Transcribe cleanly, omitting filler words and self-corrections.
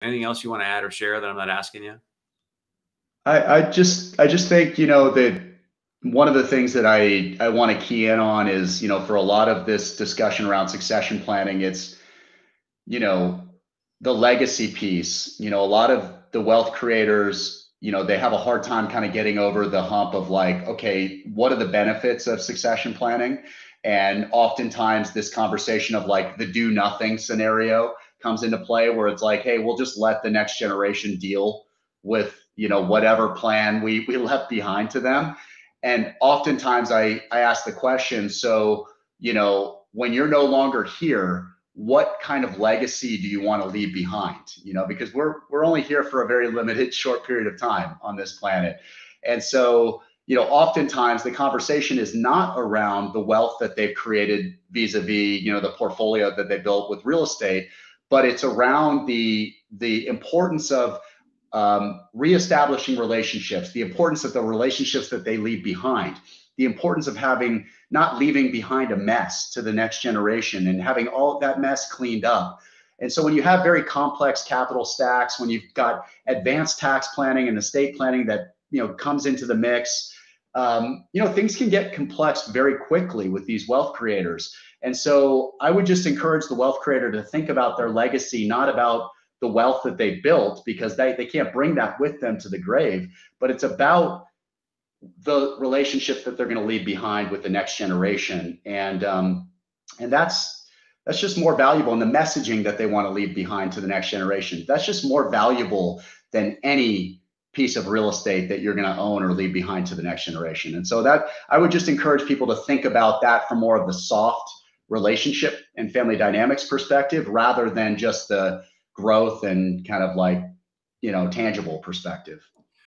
Anything else you want to add or share that I'm not asking you? I just think, that one of the things that I want to key in on is, for a lot of this discussion around succession planning, it's, you know, the legacy piece. A lot of the wealth creators, they have a hard time kind of getting over the hump of like, okay, what are the benefits of succession planning? And oftentimes this conversation of like the do nothing scenario comes into play where it's like, hey, we'll just let the next generation deal with, whatever plan we left behind to them. And oftentimes I ask the question, so, when you're no longer here, what kind of legacy do you want to leave behind? Because we're only here for a very limited short period of time on this planet. And so, oftentimes the conversation is not around the wealth that they've created vis-a-vis, the portfolio that they built with real estate, but it's around the importance of reestablishing relationships, the importance of the relationships that they leave behind, the importance of having not leaving behind a mess to the next generation and having all of that mess cleaned up. And so when you have very complex capital stacks, when you've got advanced tax planning and estate planning that comes into the mix, things can get complex very quickly with these wealth creators. And so I would just encourage the wealth creator to think about their legacy, not about the wealth that they built, because they can't bring that with them to the grave, but it's about the relationships that they're going to leave behind with the next generation. And that's just more valuable. And the messaging that they want to leave behind to the next generation, that's just more valuable than any piece of real estate that you're going to own or leave behind to the next generation. And so that I would just encourage people to think about that from more of the soft relationship and family dynamics perspective, rather than just the growth and kind of like, tangible perspective.